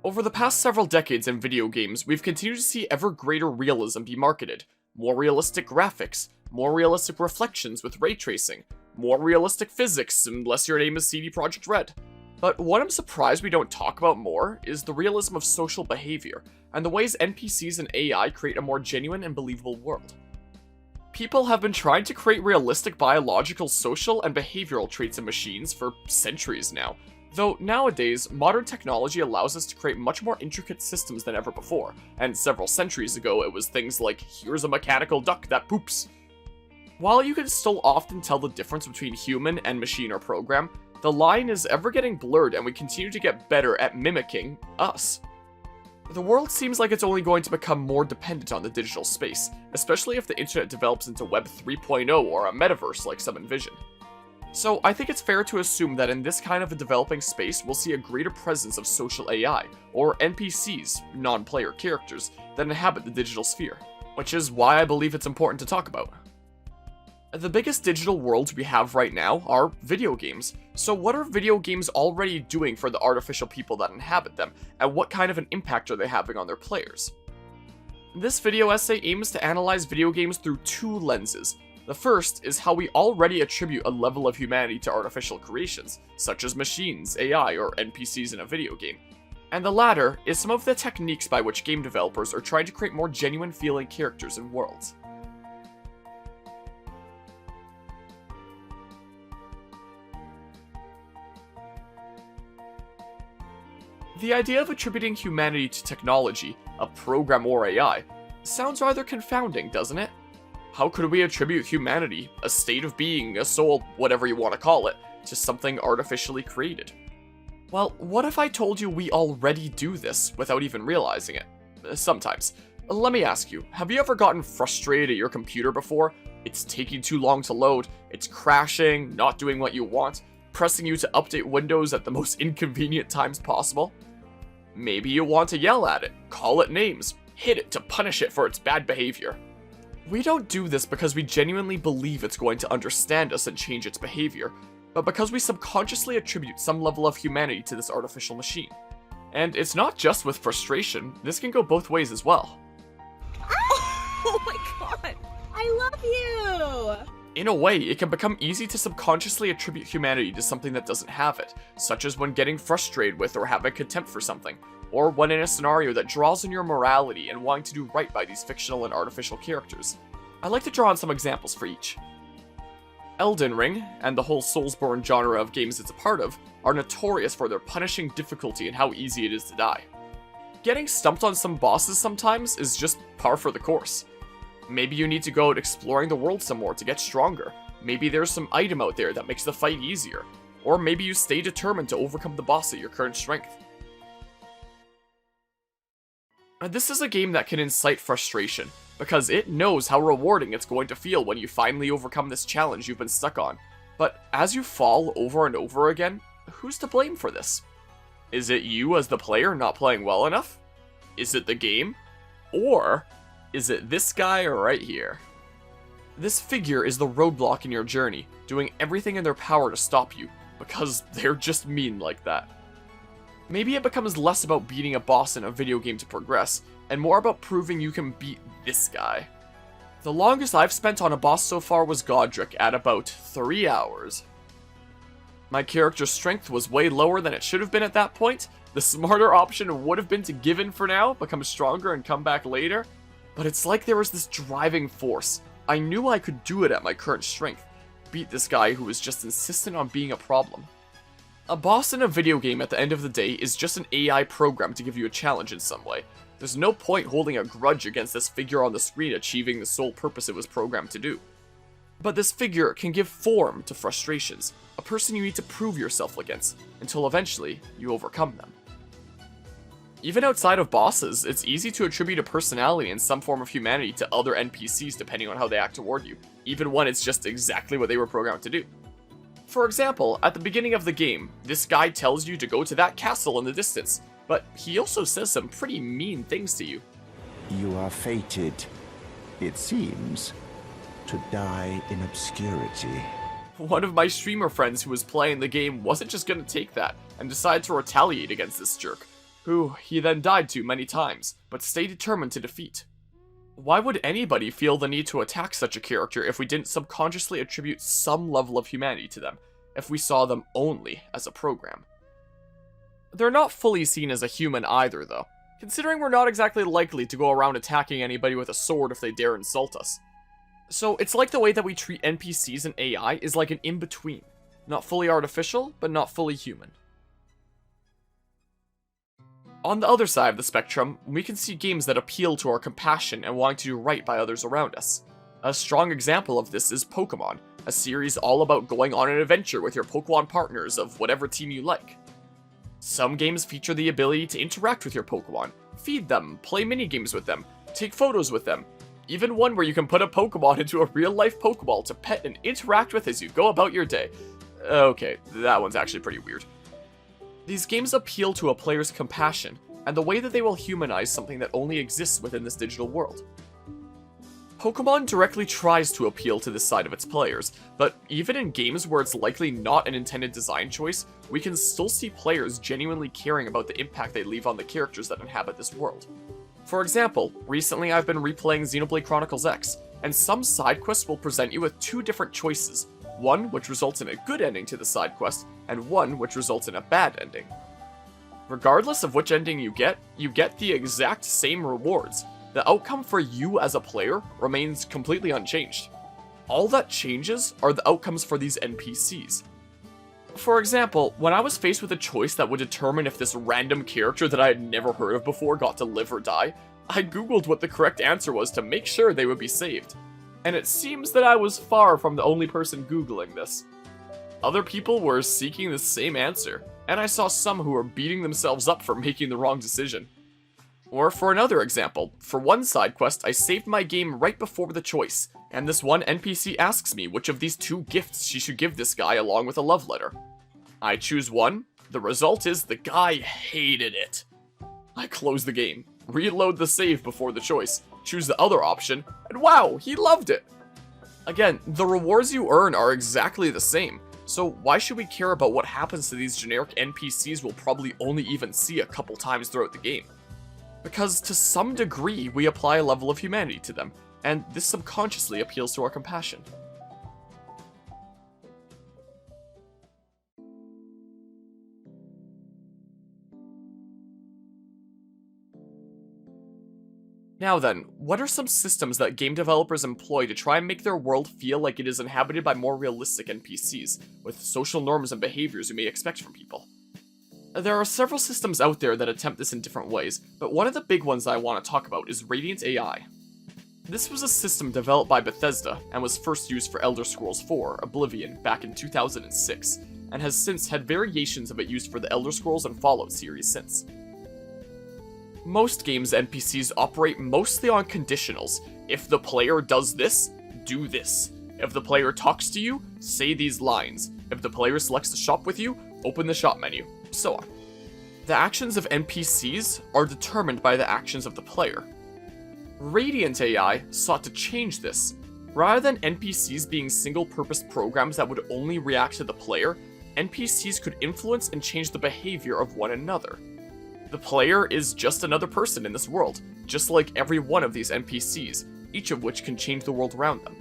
Over the past several decades in video games, we've continued to see ever greater realism be marketed. More realistic graphics, more realistic reflections with ray tracing, more realistic physics, unless your name is CD Projekt Red. But what I'm surprised we don't talk about more is the realism of social behavior, and the ways NPCs and AI create a more genuine and believable world. People have been trying to create realistic biological, social, and behavioral traits in machines for centuries now, though nowadays, modern technology allows us to create much more intricate systems than ever before, and several centuries ago it was things like, here's a mechanical duck that poops. While you can still often tell the difference between human and machine or program, the line is ever getting blurred and we continue to get better at mimicking us. The world seems like it's only going to become more dependent on the digital space, especially if the internet develops into Web 3.0 or a metaverse like some envision. So I think it's fair to assume that in this kind of a developing space, we'll see a greater presence of social AI, or NPCs, non-player characters, that inhabit the digital sphere, which is why I believe it's important to talk about. The biggest digital worlds we have right now are video games. So what are video games already doing for the artificial people that inhabit them, and what kind of an impact are they having on their players? This video essay aims to analyze video games through two lenses. The first is how we already attribute a level of humanity to artificial creations, such as machines, AI, or NPCs in a video game. And the latter is some of the techniques by which game developers are trying to create more genuine feeling characters and worlds. The idea of attributing humanity to technology, a program or AI, sounds rather confounding, doesn't it? How could we attribute humanity, a state of being, a soul, whatever you want to call it, to something artificially created? Well, what if I told you we already do this without even realizing it? Sometimes. Let me ask you, have you ever gotten frustrated at your computer before? It's taking too long to load, it's crashing, not doing what you want, pressing you to update Windows at the most inconvenient times possible? Maybe you want to yell at it, call it names, hit it to punish it for its bad behavior. We don't do this because we genuinely believe it's going to understand us and change its behavior, but because we subconsciously attribute some level of humanity to this artificial machine. And it's not just with frustration, this can go both ways as well. Oh my god, I love you! In a way, it can become easy to subconsciously attribute humanity to something that doesn't have it, such as when getting frustrated with or having contempt for something, or when in a scenario that draws on your morality and wanting to do right by these fictional and artificial characters. I'd like to draw on some examples for each. Elden Ring, and the whole Soulsborne genre of games it's a part of, are notorious for their punishing difficulty and how easy it is to die. Getting stumped on some bosses sometimes is just par for the course. Maybe you need to go out exploring the world some more to get stronger. Maybe there's some item out there that makes the fight easier. Or maybe you stay determined to overcome the boss at your current strength. This is a game that can incite frustration, because it knows how rewarding it's going to feel when you finally overcome this challenge you've been stuck on. But as you fall over and over again, who's to blame for this? Is it you as the player not playing well enough? Is it the game? Or is it this guy right here? This figure is the roadblock in your journey, doing everything in their power to stop you, because they're just mean like that. Maybe it becomes less about beating a boss in a video game to progress, and more about proving you can beat this guy. The longest I've spent on a boss so far was Godric at about 3 hours. My character's strength was way lower than it should have been at that point. The smarter option would have been to give in for now, become stronger and come back later. But it's like there was this driving force. I knew I could do it at my current strength. Beat this guy who was just insistent on being a problem. A boss in a video game at the end of the day is just an AI program to give you a challenge in some way. There's no point holding a grudge against this figure on the screen achieving the sole purpose it was programmed to do. But this figure can give form to frustrations, a person you need to prove yourself against, until eventually you overcome them. Even outside of bosses, it's easy to attribute a personality and some form of humanity to other NPCs depending on how they act toward you, even when it's just exactly what they were programmed to do. For example, at the beginning of the game, this guy tells you to go to that castle in the distance, but he also says some pretty mean things to you. You are fated, it seems, to die in obscurity. One of my streamer friends who was playing the game wasn't just gonna take that, and decided to retaliate against this jerk. who he then died to many times, but stayed determined to defeat. Why would anybody feel the need to attack such a character if we didn't subconsciously attribute some level of humanity to them, if we saw them only as a program? They're not fully seen as a human either, though, considering we're not exactly likely to go around attacking anybody with a sword if they dare insult us. So it's like the way that we treat NPCs and AI is like an in-between. Not fully artificial, but not fully human. On the other side of the spectrum, we can see games that appeal to our compassion and wanting to do right by others around us. A strong example of this is Pokémon, a series all about going on an adventure with your Pokémon partners of whatever team you like. Some games feature the ability to interact with your Pokémon, feed them, play minigames with them, take photos with them, even one where you can put a Pokémon into a real-life Pokéball to pet and interact with as you go about your day. Okay, that one's actually pretty weird. These games appeal to a player's compassion, and the way that they will humanize something that only exists within this digital world. Pokémon directly tries to appeal to this side of its players, but even in games where it's likely not an intended design choice, we can still see players genuinely caring about the impact they leave on the characters that inhabit this world. For example, recently I've been replaying Xenoblade Chronicles X, and some side quests will present you with two different choices, one which results in a good ending to the side quest, and one which results in a bad ending. Regardless of which ending you get the exact same rewards. The outcome for you as a player remains completely unchanged. All that changes are the outcomes for these NPCs. For example, when I was faced with a choice that would determine if this random character that I had never heard of before got to live or die, I googled what the correct answer was to make sure they would be saved. And it seems that I was far from the only person googling this. Other people were seeking the same answer, and I saw some who were beating themselves up for making the wrong decision. Or for another example, for one side quest I saved my game right before the choice, and this one NPC asks me which of these two gifts she should give this guy along with a love letter. I choose one, the result is the guy hated it. I close the game, reload the save before the choice, choose the other option, and wow, he loved it! Again, the rewards you earn are exactly the same, so why should we care about what happens to these generic NPCs we'll probably only even see a couple times throughout the game? Because to some degree, we apply a level of humanity to them, and this subconsciously appeals to our compassion. Now then, what are some systems that game developers employ to try and make their world feel like it is inhabited by more realistic NPCs, with social norms and behaviors you may expect from people? There are several systems out there that attempt this in different ways, but one of the big ones I want to talk about is Radiant AI. This was a system developed by Bethesda and was first used for Elder Scrolls IV: Oblivion back in 2006, and has since had variations of it used for the Elder Scrolls and Fallout series since. Most games' NPCs operate mostly on conditionals. If the player does this, do this. If the player talks to you, say these lines. If the player selects to shop with you, open the shop menu, so on. The actions of NPCs are determined by the actions of the player. Radiant AI sought to change this. Rather than NPCs being single-purpose programs that would only react to the player, NPCs could influence and change the behavior of one another. The player is just another person in this world, just like every one of these NPCs, each of which can change the world around them.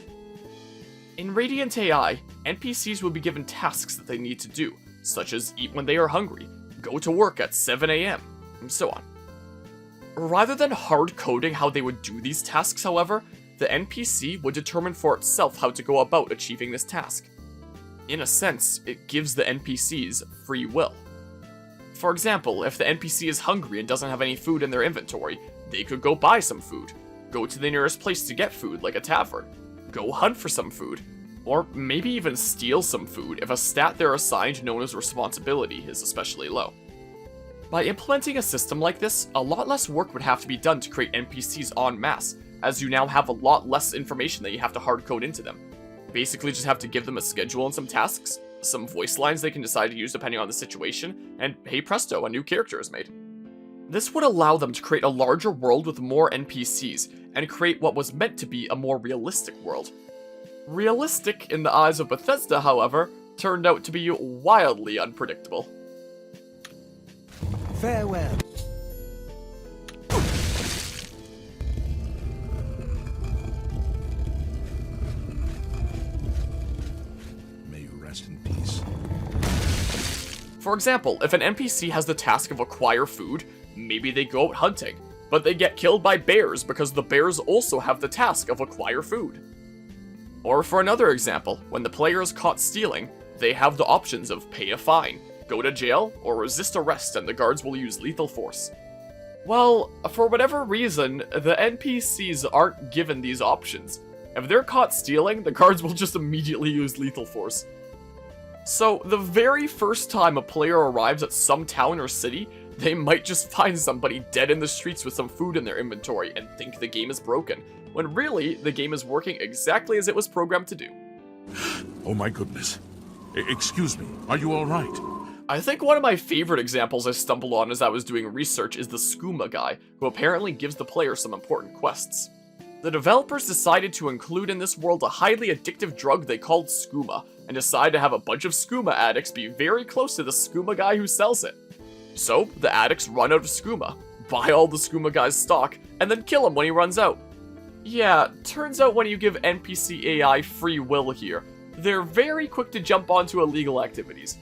In Radiant AI, NPCs will be given tasks that they need to do, such as eat when they are hungry, go to work at 7 AM, and so on. Rather than hard-coding how they would do these tasks, however, the NPC would determine for itself how to go about achieving this task. In a sense, it gives the NPCs free will. For example, if the NPC is hungry and doesn't have any food in their inventory, they could go buy some food, go to the nearest place to get food like a tavern, go hunt for some food, or maybe even steal some food if a stat they're assigned known as responsibility is especially low. By implementing a system like this, a lot less work would have to be done to create NPCs en masse, as you now have a lot less information that you have to hardcode into them. Basically just have to give them a schedule and some tasks, some voice lines they can decide to use depending on the situation, and hey presto, a new character is made. This would allow them to create a larger world with more NPCs, and create what was meant to be a more realistic world. Realistic in the eyes of Bethesda, however, turned out to be wildly unpredictable. Farewell. example, if an NPC has the task of acquire food, maybe they go out hunting, but they get killed by bears because the bears also have the task of acquire food. Or for another example, when the player is caught stealing, they have the options of pay a fine, go to jail, or resist arrest and the guards will use lethal force. Well, for whatever reason, the NPCs aren't given these options. If they're caught stealing, the guards will just immediately use lethal force. So, the very first time a player arrives at some town or city, they might just find somebody dead in the streets with some food in their inventory and think the game is broken, when really, the game is working exactly as it was programmed to do. Oh my goodness. Excuse me, are you alright? I think one of my favorite examples I stumbled on as I was doing research is the skooma guy, who apparently gives the player some important quests. The developers decided to include in this world a highly addictive drug they called skooma, and decided to have a bunch of skooma addicts be very close to the skooma guy who sells it. So, the addicts run out of skooma, buy all the skooma guy's stock, and then kill him when he runs out. Yeah, turns out when you give NPC AI free will here, they're very quick to jump onto illegal activities.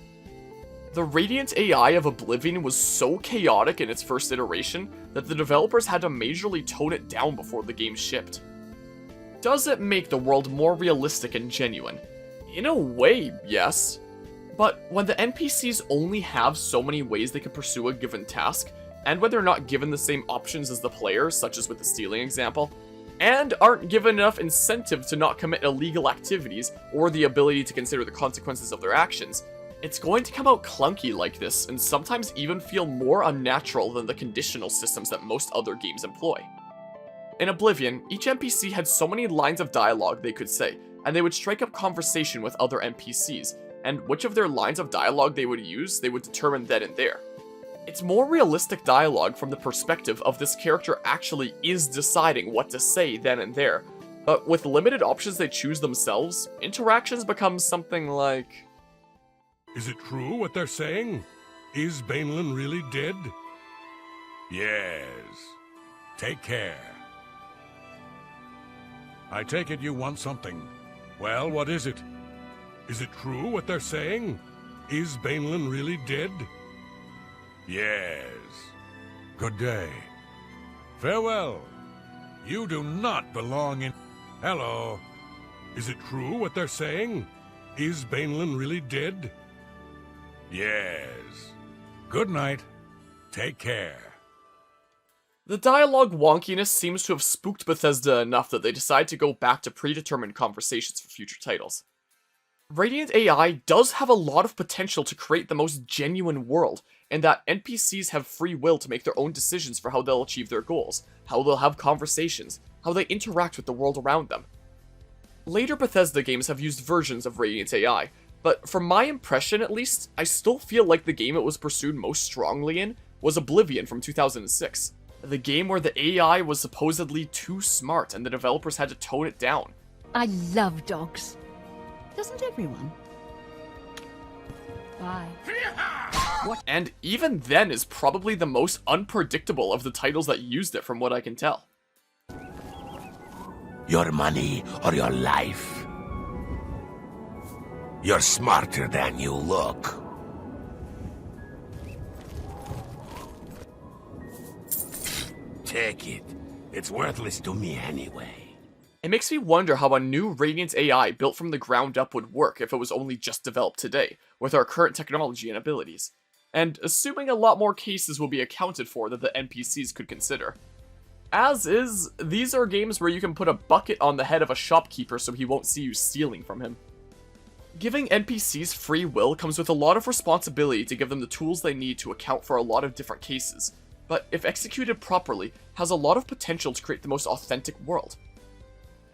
The Radiant AI of Oblivion was so chaotic in its first iteration that the developers had to majorly tone it down before the game shipped. Does it make the world more realistic and genuine? In a way, yes. But when the NPCs only have so many ways they can pursue a given task, and when they're not given the same options as the player, such as with the stealing example, and aren't given enough incentive to not commit illegal activities or the ability to consider the consequences of their actions, it's going to come out clunky like this, and sometimes even feel more unnatural than the conditional systems that most other games employ. In Oblivion, each NPC had so many lines of dialogue they could say, and they would strike up conversation with other NPCs, and which of their lines of dialogue they would use, they would determine then and there. It's more realistic dialogue from the perspective of this character actually is deciding what to say then and there, but with limited options they choose themselves, interactions become something like... Is it true what they're saying? Is Bainlin really dead? Yes. Take care. I take it you want something. Well, what is it? Is it true what they're saying? Is Bainlin really dead? Yes. Good day. Farewell. You do not belong in... Hello. Is it true what they're saying? Is Bainlin really dead? Yes. Good night. Take care. The dialogue wonkiness seems to have spooked Bethesda enough that they decide to go back to predetermined conversations for future titles. Radiant AI does have a lot of potential to create the most genuine world, in that NPCs have free will to make their own decisions for how they'll achieve their goals, how they'll have conversations, how they interact with the world around them. Later Bethesda games have used versions of Radiant AI, but from my impression at least, I still feel like the game it was pursued most strongly in was Oblivion from 2006. The game where the AI was supposedly too smart and the developers had to tone it down. I love dogs. Doesn't everyone? Bye. And even then is probably the most unpredictable of the titles that used it from what I can tell. Your money or your life? You're smarter than you look. Take it. It's worthless to me anyway. It makes me wonder how a new Radiant AI built from the ground up would work if it was only just developed today, with our current technology and abilities. And assuming a lot more cases will be accounted for that the NPCs could consider. As is, these are games where you can put a bucket on the head of a shopkeeper so he won't see you stealing from him. Giving NPCs free will comes with a lot of responsibility to give them the tools they need to account for a lot of different cases, but if executed properly, has a lot of potential to create the most authentic world.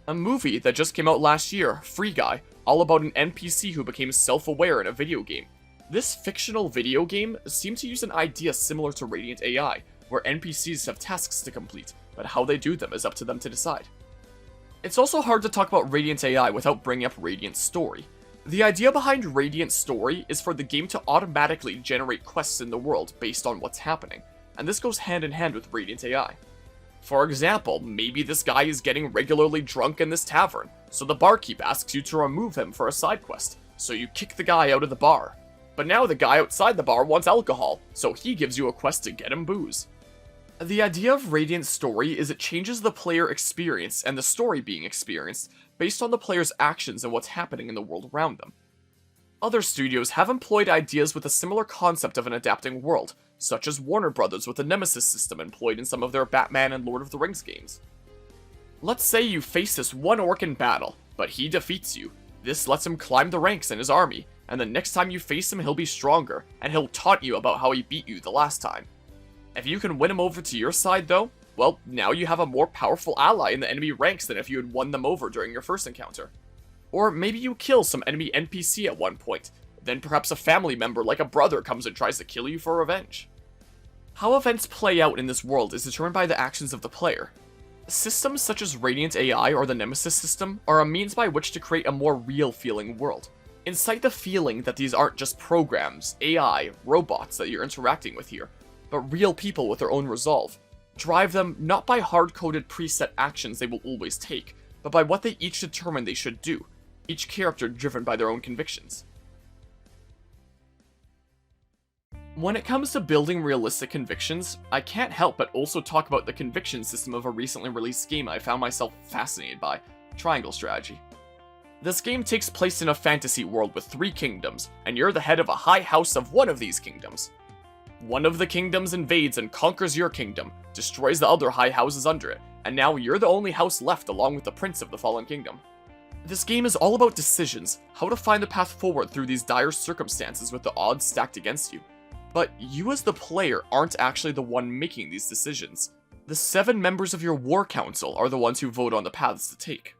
A movie that just came out last year, Free Guy, all about an NPC who became self-aware in a video game. This fictional video game seemed to use an idea similar to Radiant AI, where NPCs have tasks to complete, but how they do them is up to them to decide. It's also hard to talk about Radiant AI without bringing up Radiant Story. The idea behind Radiant Story is for the game to automatically generate quests in the world based on what's happening, and this goes hand in hand with Radiant AI. For example, maybe this guy is getting regularly drunk in this tavern, so the barkeep asks you to remove him for a side quest, so you kick the guy out of the bar. But now the guy outside the bar wants alcohol, so he gives you a quest to get him booze. The idea of Radiant's story is it changes the player experience and the story being experienced based on the player's actions and what's happening in the world around them. Other studios have employed ideas with a similar concept of an adapting world, such as Warner Brothers with the Nemesis system employed in some of their Batman and Lord of the Rings games. Let's say you face this one orc in battle, but he defeats you. This lets him climb the ranks in his army, and the next time you face him he'll be stronger, and he'll taunt you about how he beat you the last time. If you can win him over to your side though, well, now you have a more powerful ally in the enemy ranks than if you had won them over during your first encounter. Or maybe you kill some enemy NPC at one point, then perhaps a family member like a brother comes and tries to kill you for revenge. How events play out in this world is determined by the actions of the player. Systems such as Radiant AI or the Nemesis system are a means by which to create a more real feeling world. Incite the feeling that these aren't just programs, AI, robots that you're interacting with here, but real people with their own resolve. Drive them not by hard-coded preset actions they will always take, but by what they each determine they should do, each character driven by their own convictions. When it comes to building realistic convictions, I can't help but also talk about the conviction system of a recently released game I found myself fascinated by, Triangle Strategy. This game takes place in a fantasy world with 3 kingdoms, and you're the head of a high house of one of these kingdoms. One of the kingdoms invades and conquers your kingdom, destroys the other high houses under it, and now you're the only house left along with the prince of the fallen kingdom. This game is all about decisions, how to find the path forward through these dire circumstances with the odds stacked against you. But you as the player aren't actually the one making these decisions. The 7 members of your war council are the ones who vote on the paths to take.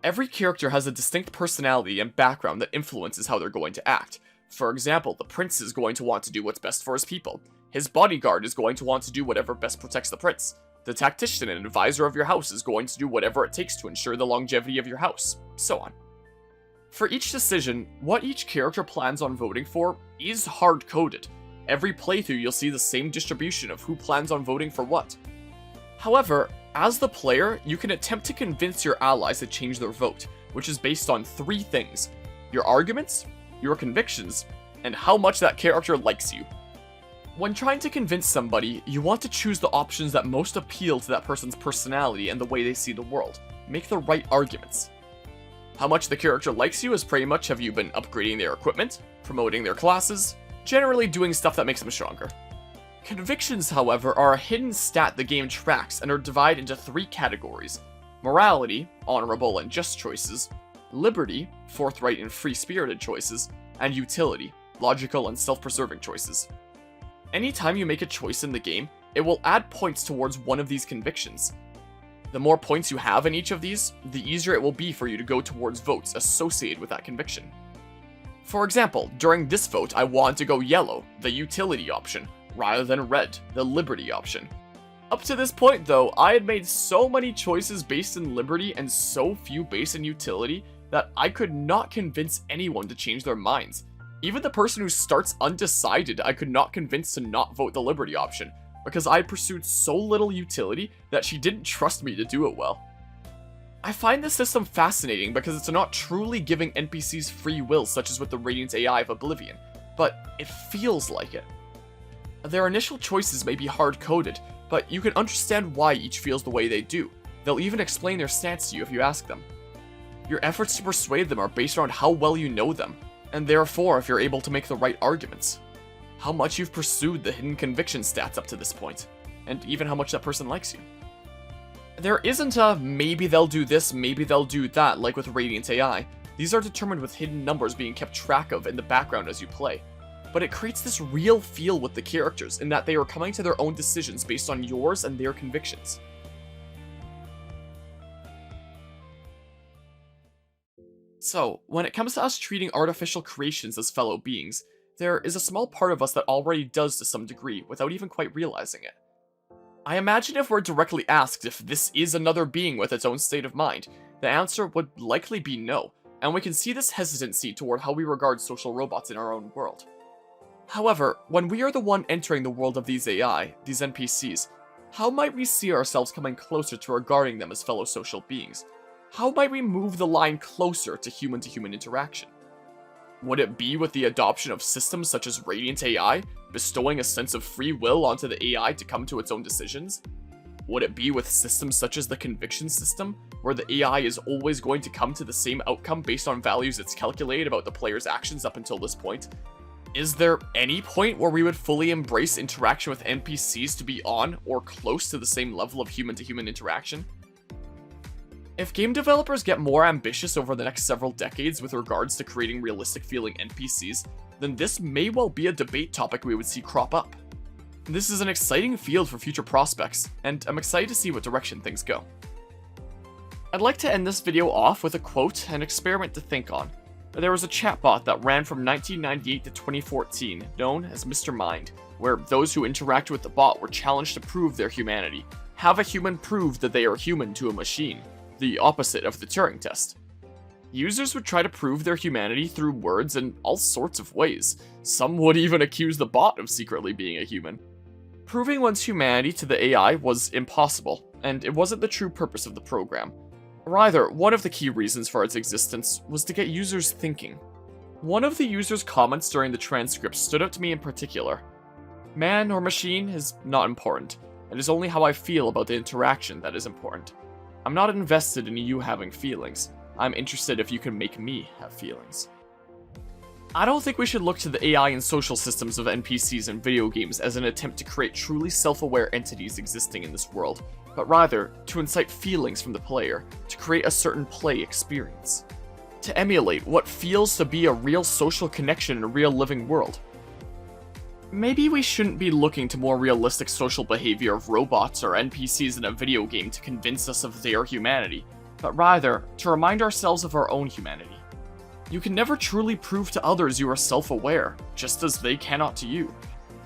Every character has a distinct personality and background that influences how they're going to act. For example, the prince is going to want to do what's best for his people. His bodyguard is going to want to do whatever best protects the prince. The tactician and advisor of your house is going to do whatever it takes to ensure the longevity of your house, so on. For each decision, what each character plans on voting for is hard-coded. Every playthrough you'll see the same distribution of who plans on voting for what. However, as the player, you can attempt to convince your allies to change their vote, which is based on 3 things: your arguments, your convictions, and how much that character likes you. When trying to convince somebody, you want to choose the options that most appeal to that person's personality and the way they see the world. Make the right arguments. How much the character likes you is pretty much have you been upgrading their equipment, promoting their classes, generally doing stuff that makes them stronger. Convictions, however, are a hidden stat the game tracks and are divided into 3 categories: morality, honorable and just choices, liberty, forthright and free-spirited choices, and utility, logical and self-preserving choices. Anytime you make a choice in the game, it will add points towards one of these convictions. The more points you have in each of these, the easier it will be for you to go towards votes associated with that conviction. For example, during this vote I wanted to go yellow, the utility option, rather than red, the liberty option. Up to this point though, I had made so many choices based in liberty and so few based in utility that I could not convince anyone to change their minds. Even the person who starts undecided I could not convince to not vote the liberty option, because I pursued so little utility that she didn't trust me to do it well. I find this system fascinating because it's not truly giving NPCs free will such as with the Radiant AI of Oblivion, but it feels like it. Their initial choices may be hard-coded, but you can understand why each feels the way they do. They'll even explain their stance to you if you ask them. Your efforts to persuade them are based around how well you know them, and therefore if you're able to make the right arguments. How much you've pursued the hidden conviction stats up to this point, and even how much that person likes you. There isn't a maybe they'll do this, maybe they'll do that like with Radiant AI. These are determined with hidden numbers being kept track of in the background as you play. But it creates this real feel with the characters in that they are coming to their own decisions based on yours and their convictions. So, when it comes to us treating artificial creations as fellow beings, there is a small part of us that already does to some degree without even quite realizing it. I imagine if we're directly asked if this is another being with its own state of mind, the answer would likely be no, and we can see this hesitancy toward how we regard social robots in our own world. However, when we are the one entering the world of these AI, these NPCs, how might we see ourselves coming closer to regarding them as fellow social beings? How might we move the line closer to human interaction? Would it be with the adoption of systems such as Radiant AI, bestowing a sense of free will onto the AI to come to its own decisions? Would it be with systems such as the conviction system, where the AI is always going to come to the same outcome based on values it's calculated about the player's actions up until this point? Is there any point where we would fully embrace interaction with NPCs to be on or close to the same level of human-to-human interaction? If game developers get more ambitious over the next several decades with regards to creating realistic feeling NPCs, then this may well be a debate topic we would see crop up. This is an exciting field for future prospects, and I'm excited to see what direction things go. I'd like to end this video off with a quote and experiment to think on. There was a chatbot that ran from 1998 to 2014, known as Mr. Mind, where those who interacted with the bot were challenged to prove their humanity. Have a human prove that they are human to a machine, the opposite of the Turing test. Users would try to prove their humanity through words in all sorts of ways. Some would even accuse the bot of secretly being a human. Proving one's humanity to the AI was impossible, and it wasn't the true purpose of the program. Rather, one of the key reasons for its existence was to get users thinking. One of the users' comments during the transcript stood out to me in particular. Man or machine is not important. It is only how I feel about the interaction that is important. I'm not invested in you having feelings. I'm interested if you can make me have feelings. I don't think we should look to the AI and social systems of NPCs in video games as an attempt to create truly self-aware entities existing in this world, but rather to incite feelings from the player, to create a certain play experience. To emulate what feels to be a real social connection in a real living world. Maybe we shouldn't be looking to more realistic social behavior of robots or NPCs in a video game to convince us of their humanity, but rather to remind ourselves of our own humanity. You can never truly prove to others you are self-aware, just as they cannot to you.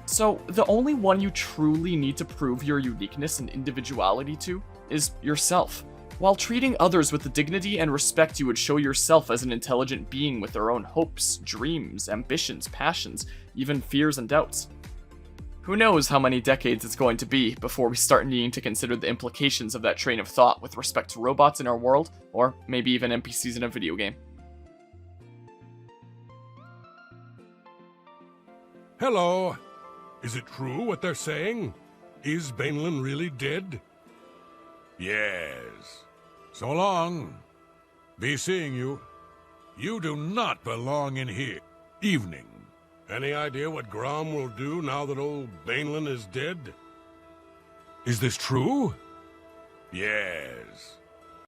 So, the only one you truly need to prove your uniqueness and individuality to is yourself, while treating others with the dignity and respect you would show yourself as an intelligent being with their own hopes, dreams, ambitions, passions, even fears and doubts. Who knows how many decades it's going to be before we start needing to consider the implications of that train of thought with respect to robots in our world, or maybe even NPCs in a video game. Hello. Is it true what they're saying? Is Bainlin really dead? Yes. So long. Be seeing you. You do not belong in here. Evening. Any idea what Grom will do now that old Bainlin is dead? Is this true? Yes.